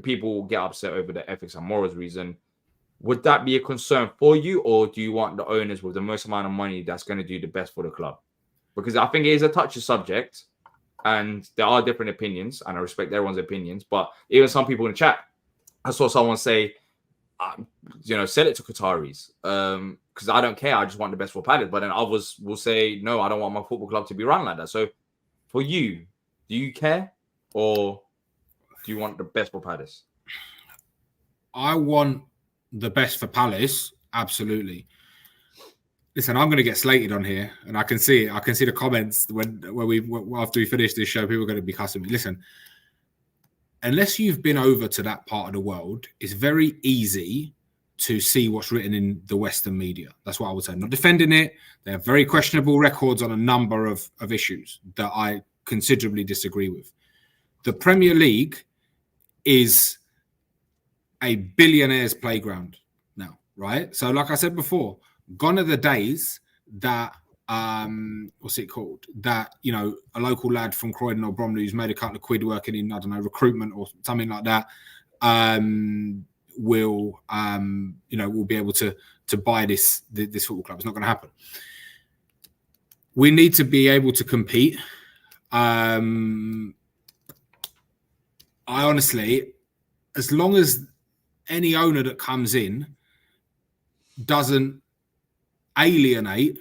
people get upset over the ethics and morals reason? Would that be a concern for you, or do you want the owners with the most amount of money that's going to do the best for the club? Because I think it is a touchy subject and there are different opinions, and I respect everyone's opinions, but even some people in the chat, I saw someone say, sell it to Qataris because I don't care. I just want the best for Palace. But then others will say, no, I don't want my football club to be run like that. So for you, do you care, or do you want the best for Palace? I want the best for Palace, absolutely. Listen, I'm going to get slated on here, and I can see it. I can see the comments after we finish this show, people are going to be cussing me. Listen, unless you've been over to that part of the world, it's very easy to see what's written in the Western media. That's what I would say. I'm not defending it. They have very questionable records on a number of issues that I considerably disagree with. The Premier League is a billionaires' playground now, right? So like I said before, gone are the days that what's it called? That, a local lad from Croydon or Bromley who's made a couple of quid working in, I don't know, recruitment or something like that, will be able to buy this football club. It's not going to happen. We need to be able to compete. I honestly, as long as any owner that comes in doesn't alienate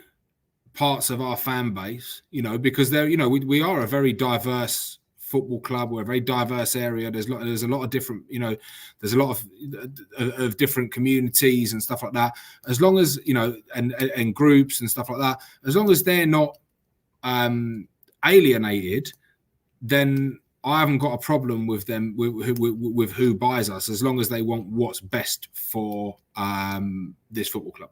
parts of our fan base, because we are a very diverse football club. We're a very diverse area. There's a lot of different, there's a lot of different communities and stuff like that. As long as, and groups and stuff like that, as long as they're not alienated, then I haven't got a problem with them, with who buys us, as long as they want what's best for this football club.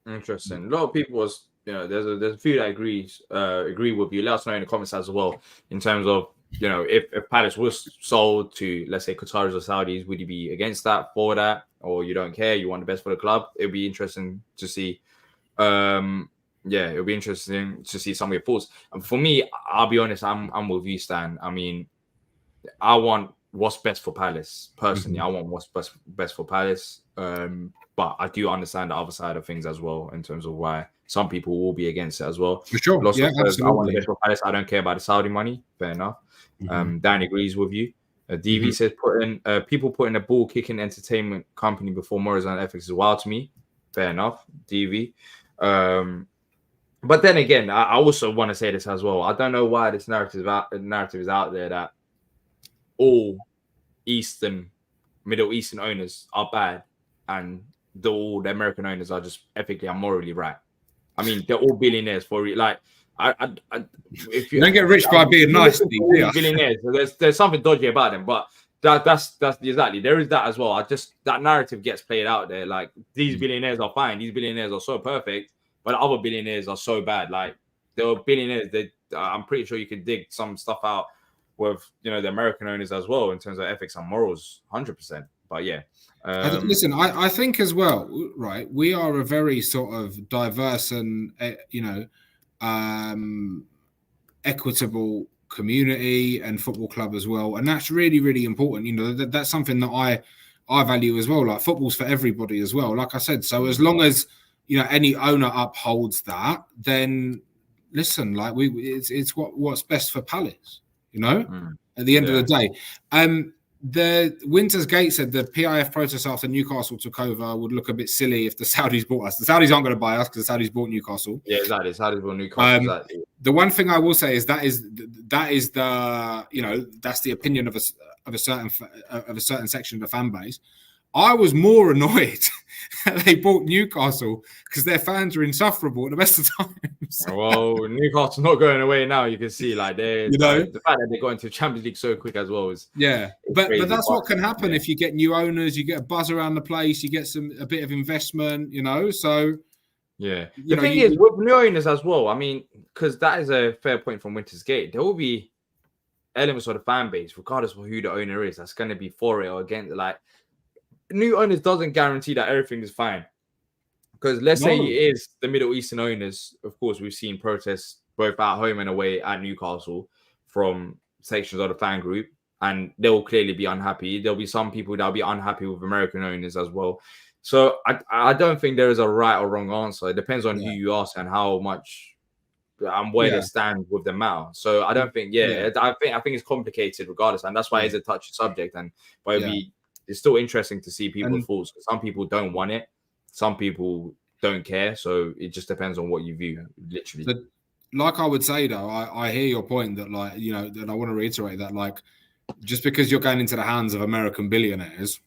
Interesting. A lot of people there's a few that agree with you. Let us know in the comments as well, in terms of, if Palace was sold to, let's say, Qataris or Saudis, would you be against that, for that, or you don't care, you want the best for the club? It'd be interesting to see. It'll be interesting to see some of your thoughts. And for me, I'll be honest, I'm with you, Stan. I mean, I want what's best for Palace. Personally, I want what's best for Palace. But I do understand the other side of things as well, in terms of why some people will be against it as well. For sure. Absolutely. I want the best for Palace. I don't care about the Saudi money. Fair enough. Dan agrees with you. DV says people putting a ball kicking entertainment company before morals and ethics is wild to me. Fair enough, DV. But then again, I also want to say this as well. I don't know why this narrative is out there that all Middle Eastern owners are bad and all the American owners are just ethically and morally right. I mean, they're all billionaires for like. If you don't get rich by being nice, billionaires. So there's something dodgy about them, but that's exactly, there is that as well. That narrative gets played out there. Like, these billionaires are fine. These billionaires are so perfect. But the other billionaires are so bad. Like there were billionaires. I'm pretty sure you could dig some stuff out with the American owners as well in terms of ethics and morals, 100%. But yeah. Listen, I think as well, right? We are a very sort of diverse and equitable community and football club as well, and that's really, really important. That's something that I value as well. Like football's for everybody as well, like I said. So as long as any owner upholds that, then listen, like it's what's best for Palace. At the end of the day. The Winter's Gate said the PIF protest after Newcastle took over would look a bit silly if the Saudis bought us. The Saudis aren't going to buy us because the Saudis bought Newcastle. Yeah, exactly. Saudis bought Newcastle. Exactly. The one thing I will say is that is the that's the opinion of a certain section of the fan base. I was more annoyed that they bought Newcastle because their fans are insufferable at the best of times. Well, Newcastle's not going away now. You can see, like, the fact that they got into Champions League so quick as well is but that's what can happen if you get new owners, you get a buzz around the place, you get a bit of investment, So the thing is with new owners as well. I mean, because that is a fair point from Winter's Gate. There will be elements of the fan base, regardless of who the owner is, that's going to be for it or against. Like, new owners doesn't guarantee that everything is fine, because let's say it is the Middle Eastern owners. Of course, we've seen protests both at home and away at Newcastle from sections of the fan group, and they'll clearly be unhappy. There'll be some people that'll be unhappy with American owners as well. So I don't think there is a right or wrong answer. It depends on who you ask and how much and where they stand with the matter. So I don't think I think it's complicated regardless, and that's why it's a touchy subject. And it's still interesting to see people's thoughts. Some people don't want it. Some people don't care. So it just depends on what you view, literally. But like I would say, though, I hear your point that, like, that I want to reiterate that, like, just because you're going into the hands of American billionaires,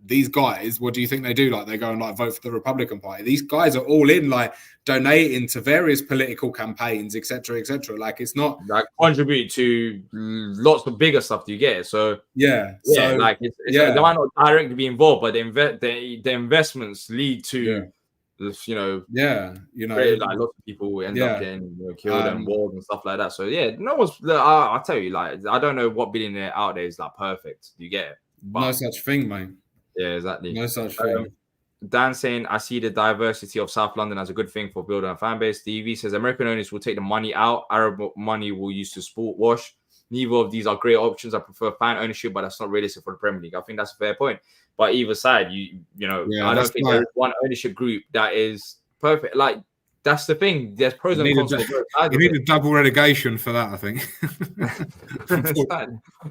these guys, what do you think they do? Like, they go and like vote for the Republican Party. These guys are all in, like, donating to various political campaigns, etc., etc. Like, it's not like contribute to lots of bigger stuff you get. So so like they might not directly be involved, but the investments lead to like lots of people end up getting killed and wars and stuff like that. So no one's. I'll tell you, like, I don't know what billionaire out there is like perfect. You get it? But, no such thing, mate. Yeah, exactly. No such thing. Dan saying, I see the diversity of South London as a good thing for building a fan base. Stevie says, American owners will take the money out. Arab money will use to sport wash. Neither of these are great options. I prefer fan ownership, but that's not realistic for the Premier League. I think that's a fair point. But either side, I don't think there's one ownership group that is perfect. Like, that's the thing. There's pros and cons. You need a double relegation for that, I think.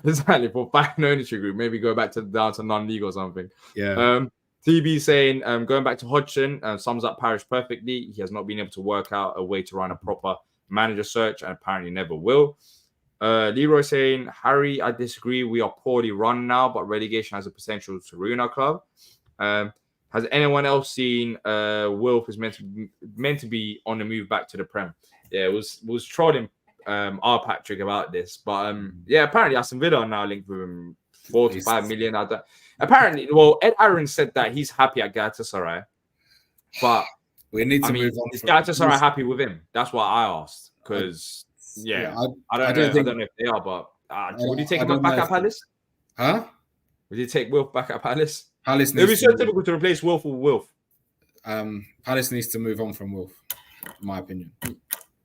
Exactly. For fan ownership group, maybe go back down to non-league or something. Yeah. TB saying, going back to Hodgson, sums up Parish perfectly. He has not been able to work out a way to run a proper manager search and apparently never will. Leroy saying, Harry, I disagree. We are poorly run now, but relegation has a potential to ruin our club. Has anyone else seen Wilf is meant to be on the move back to the Prem? Yeah, it was trolling our Patrick about this, but apparently Aston Villa are now linked with him 45 million. Apparently, Ed Aaron said that he's happy at Galatasaray, but we need to move on. Is Galatasaray happy with him? That's what I asked, because I don't know if they are, but would you take him back at Palace? Huh? Would you take Wilf back at Palace? Palace it'd be so difficult to replace Wilf with Wilf. Palace needs to move on from Wilf, in my opinion.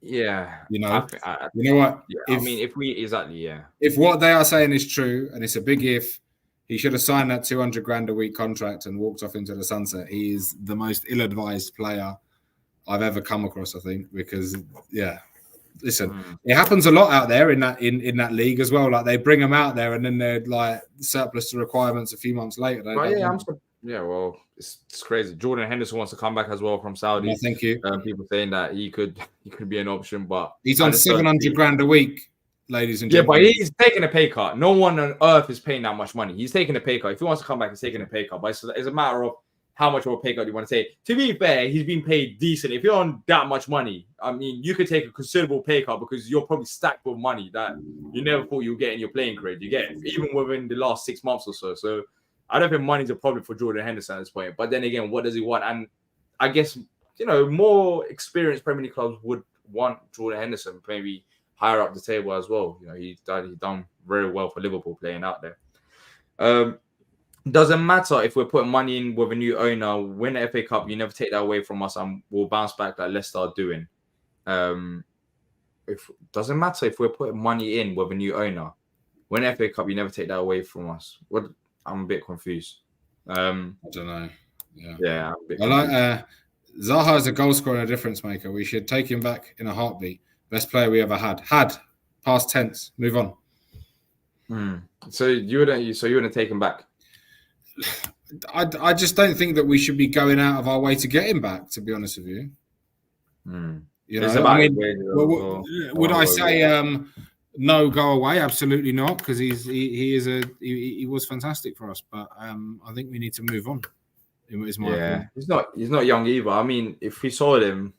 Yeah, you know what? Yeah, If what they are saying is true, and it's a big if, he should have signed that 200 grand a week contract and walked off into the sunset. He is the most ill-advised player I've ever come across, I think, because listen, it happens a lot out there in that league as well. Like, they bring them out there and then they're like surplus to requirements a few months later. It's crazy. Jordan Henderson wants to come back as well from Saudi. Thank you. People saying that he could be an option, but he's on 700 grand a week, ladies and gentlemen. Yeah, but he's taking a pay cut. No one on earth is paying that much money. He's taking a pay cut. If he wants to come back, he's taking a pay cut. But it's a matter of how much of a pay cut you want to take. To be fair, he's been paid decent. If you're on that much money, I mean, you could take a considerable pay cut because you're probably stacked with money that you never thought you would get in your playing career. You get even within the last 6 months or so. So I don't think money's a problem for Jordan Henderson at this point. But then again, what does he want? And I guess more experienced Premier League clubs would want Jordan Henderson maybe higher up the table as well. He done very well for Liverpool playing out there. Doesn't matter if we're putting money in with a new owner. Win the FA Cup, you never take that away from us, and we'll bounce back like Leicester are doing. Doesn't matter if we're putting money in with a new owner. Win the FA Cup, you never take that away from us. I'm a bit confused. I don't know. Yeah. I like Zaha is a goal scorer and a difference maker. We should take him back in a heartbeat. Best player we ever had. Past tense. Move on. So you wouldn't take him back? I just don't think that we should be going out of our way to get him back, to be honest with you. Would I say no, go away? Absolutely not, because he was fantastic for us. But I think we need to move on. He's not young either. I mean, if we saw him,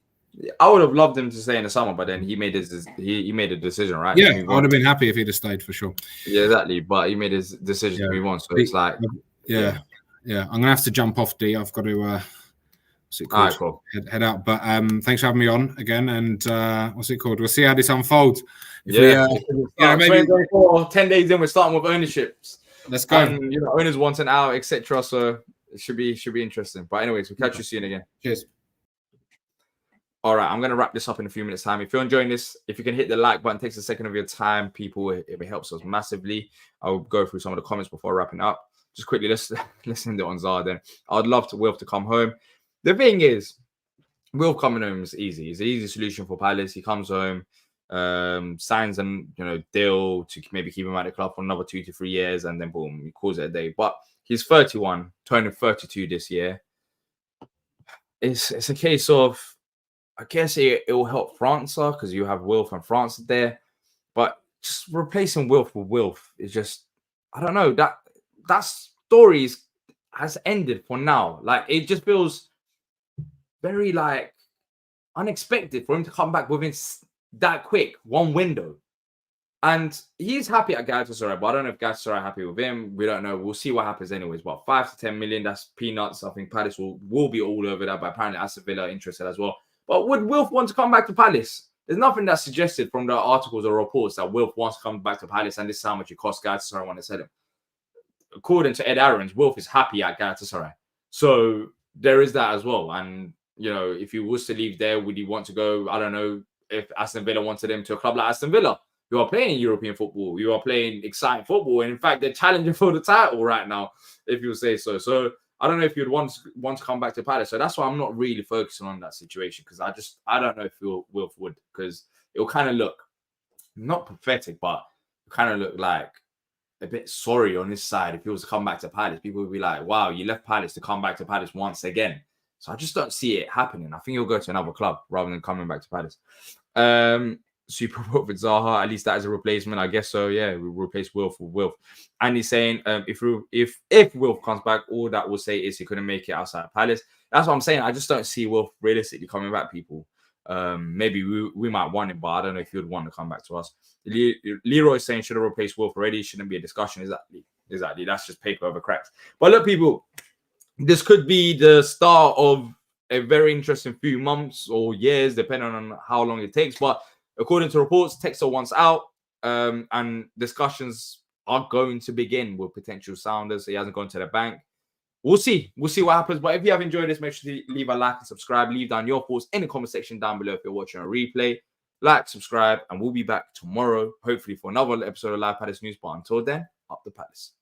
I would have loved him to stay in the summer, but then he made a decision, right? Yeah, I would have been happy if he'd have stayed for sure. Yeah, exactly. But he made his decision to move on. So it's like, yeah. I'm gonna have to jump off, D. I've got to what's it called? All right, cool. Head out. But thanks for having me on again. And what's it called? We'll see how this unfolds. Maybe 10 days in, we're starting with ownerships. Let's go. And, owners wanting out, etc. So it should be interesting. But anyways, we'll catch you soon again. Cheers. All right, I'm going to wrap this up in a few minutes' time. If you're enjoying this, if you can hit the like button, takes a second of your time, people, it helps us massively. I'll go through some of the comments before wrapping up. Just quickly, let's end it on Zaha then. I'd love Wilf to come home. The thing is, Wilf coming home is easy. It's an easy solution for Palace. He comes home, signs a deal to maybe keep him at the club for another 2 to 3 years, and then boom, he calls it a day. But he's 31, turning 32 this year. It's a case of, I guess it will help França because you have Wilf and France there, but just replacing Wilf with Wilf is just, I don't know, that story has ended for now. Like, it just feels very unexpected for him to come back within that quick one window. And he's happy at Galatasaray, but I don't know if Galatasaray are happy with him. We don't know. We'll see what happens anyways. But 5 to 10 million, that's peanuts. I think Palace will be all over that, but apparently Aston Villa are interested as well. But would Wilf want to come back to Palace? There's nothing that's suggested from the articles or reports that Wilf wants to come back to Palace, and this is how much it costs Galatasaray when they said him. According to Ed Aarons, Wilf is happy at Galatasaray. So there is that as well. And, if he was to leave there, would he want to go? I don't know if Aston Villa wanted him to a club like Aston Villa. You are playing European football. You are playing exciting football. And in fact, they're challenging for the title right now, if you say so. So I don't know if you'd want to come back to Palace. So that's why I'm not really focusing on that situation, because I don't know if Wilf would, because it'll kind of look not pathetic, but kind of look like a bit sorry on this side. If he was to come back to Palace, people would be like, wow, you left Palace to come back to Palace once again. So I just don't see it happening. I think he'll go to another club rather than coming back to Palace. Super Wilf with Zaha, at least that is a replacement, I guess. So yeah, we'll replace Wilf with Wilf. And he's saying if Wilf comes back, all that will say is he couldn't make it outside of Palace. That's what I'm saying. I just don't see Wilf realistically coming back, people. Maybe we might want him, but I don't know if he would want to come back to us. Leroy saying should have replaced Wilf already. Shouldn't be a discussion. Exactly. That's just paper over cracks. But look, people, this could be the start of a very interesting few months or years, depending on how long it takes. But according to reports, Textor wants out, and discussions are going to begin with potential sounders. He hasn't gone to the bank. We'll see. We'll see what happens. But if you have enjoyed this, make sure to leave a like and subscribe. Leave down your thoughts in the comment section down below if you're watching a replay. Like, subscribe, and we'll be back tomorrow, hopefully for another episode of Live Palace News. But until then, up the Palace.